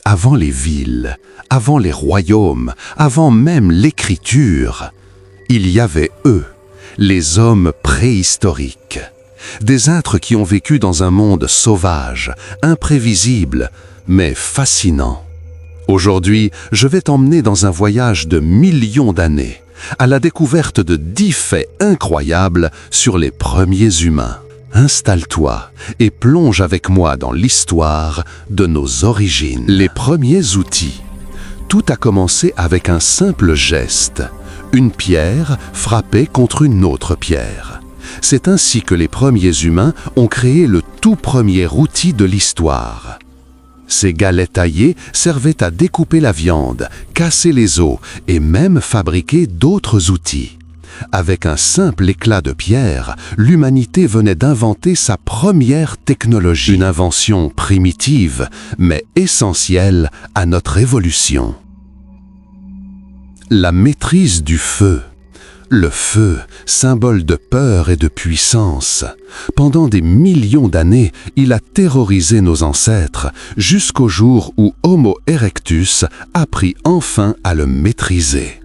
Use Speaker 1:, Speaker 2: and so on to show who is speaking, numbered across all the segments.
Speaker 1: Avant les villes, avant les royaumes, avant même l'écriture, il y avait eux, les hommes préhistoriques. Des êtres qui ont vécu dans un monde sauvage, imprévisible, mais fascinant. Aujourd'hui, je vais t'emmener dans un voyage de millions d'années, à la découverte de 10 faits incroyables sur les premiers humains. Installe-toi et plonge avec moi dans l'histoire de nos origines. Les premiers outils. Tout a commencé avec un simple geste, une pierre frappée contre une autre pierre. C'est ainsi que les premiers humains ont créé le tout premier outil de l'histoire. Ces galets taillés servaient à découper la viande, casser les os et même fabriquer d'autres outils. Avec un simple éclat de pierre, l'humanité venait d'inventer sa première technologie. Une invention primitive, mais essentielle à notre évolution. La maîtrise du feu. Le feu, symbole de peur et de puissance. Pendant des millions d'années, il a terrorisé nos ancêtres, jusqu'au jour où Homo erectus apprit enfin à le maîtriser.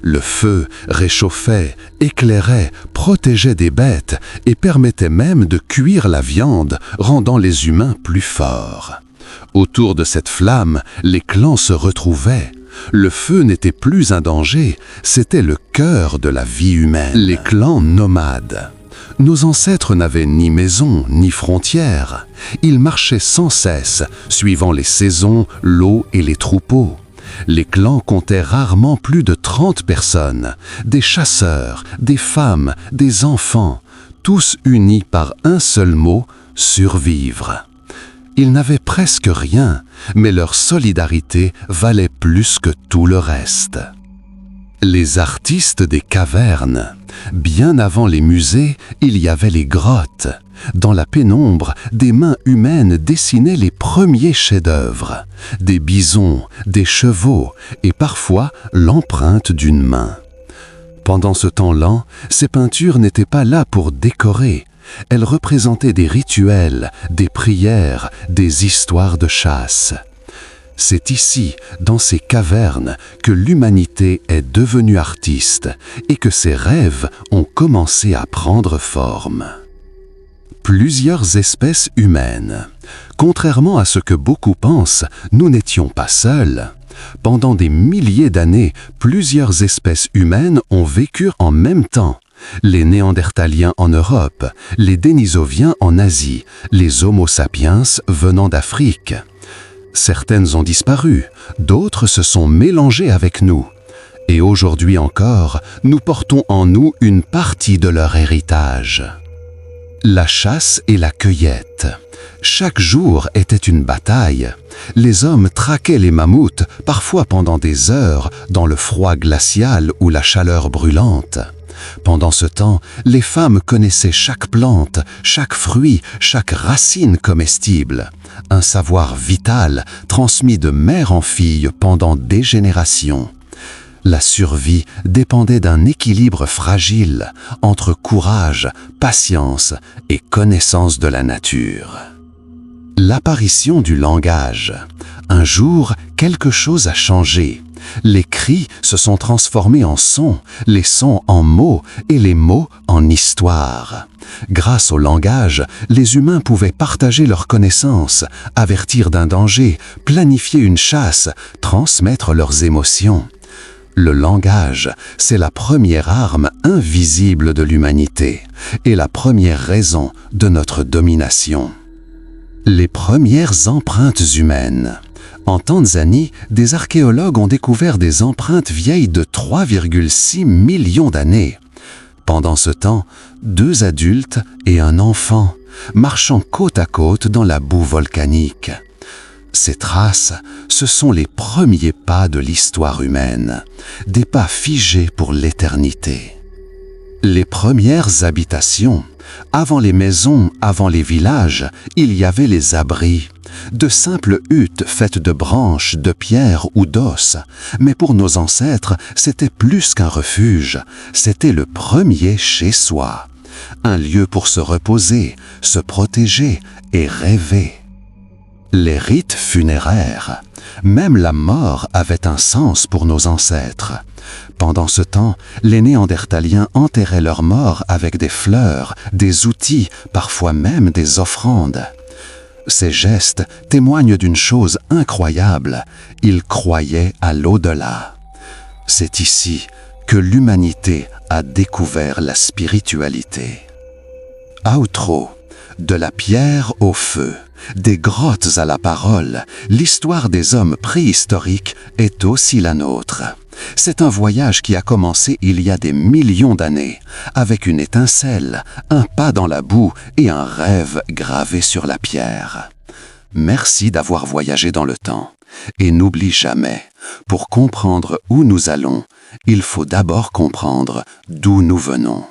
Speaker 1: Le feu réchauffait, éclairait, protégeait des bêtes et permettait même de cuire la viande, rendant les humains plus forts. Autour de cette flamme, les clans se retrouvaient. Le feu n'était plus un danger, c'était le cœur de la vie humaine. Les clans nomades. Nos ancêtres n'avaient ni maison, ni frontières. Ils marchaient sans cesse, suivant les saisons, l'eau et les troupeaux. Les clans comptaient rarement plus de 30 personnes, des chasseurs, des femmes, des enfants, tous unis par un seul mot, survivre. Ils n'avaient presque rien, mais leur solidarité valait plus que tout le reste. Les artistes des cavernes. Bien avant les musées, il y avait les grottes. Dans la pénombre, des mains humaines dessinaient les premiers chefs-d'œuvre. Des bisons, des chevaux et parfois l'empreinte d'une main. Pendant ce temps lent, ces peintures n'étaient pas là pour décorer. Elles représentaient des rituels, des prières, des histoires de chasse. C'est ici, dans ces cavernes, que l'humanité est devenue artiste et que ses rêves ont commencé à prendre forme. Plusieurs espèces humaines. Contrairement à ce que beaucoup pensent, nous n'étions pas seuls. Pendant des milliers d'années, plusieurs espèces humaines ont vécu en même temps. Les Néandertaliens en Europe, les Dénisoviens en Asie, les Homo sapiens venant d'Afrique. Certaines ont disparu, d'autres se sont mélangées avec nous. Et aujourd'hui encore, nous portons en nous une partie de leur héritage. La chasse et la cueillette. Chaque jour était une bataille. Les hommes traquaient les mammouths, parfois pendant des heures, dans le froid glacial ou la chaleur brûlante. Pendant ce temps, les femmes connaissaient chaque plante, chaque fruit, chaque racine comestible. Un savoir vital transmis de mère en fille pendant des générations. La survie dépendait d'un équilibre fragile entre courage, patience et connaissance de la nature. L'apparition du langage. Un jour, quelque chose a changé. Les cris se sont transformés en sons, les sons en mots et les mots en histoire. Grâce au langage, les humains pouvaient partager leurs connaissances, avertir d'un danger, planifier une chasse, transmettre leurs émotions. Le langage, c'est la première arme invisible de l'humanité et la première raison de notre domination. Les premières empreintes humaines. En Tanzanie, des archéologues ont découvert des empreintes vieilles de 3,6 millions d'années. Pendant ce temps, 2 adultes et un enfant, marchant côte à côte dans la boue volcanique. Ces traces, ce sont les premiers pas de l'histoire humaine, des pas figés pour l'éternité. Les premières habitations. Avant les maisons, avant les villages, il y avait les abris. De simples huttes faites de branches, de pierres ou d'os. Mais pour nos ancêtres, c'était plus qu'un refuge. C'était le premier chez soi. Un lieu pour se reposer, se protéger et rêver. Les rites funéraires. Même la mort avait un sens pour nos ancêtres. Pendant ce temps, les Néandertaliens enterraient leurs morts avec des fleurs, des outils, parfois même des offrandes. Ces gestes témoignent d'une chose incroyable. Ils croyaient à l'au-delà. C'est ici que l'humanité a découvert la spiritualité. Outro. De la pierre au feu, des grottes à la parole, l'histoire des hommes préhistoriques est aussi la nôtre. C'est un voyage qui a commencé il y a des millions d'années, avec une étincelle, un pas dans la boue et un rêve gravé sur la pierre. Merci d'avoir voyagé dans le temps. Et n'oublie jamais, pour comprendre où nous allons, il faut d'abord comprendre d'où nous venons.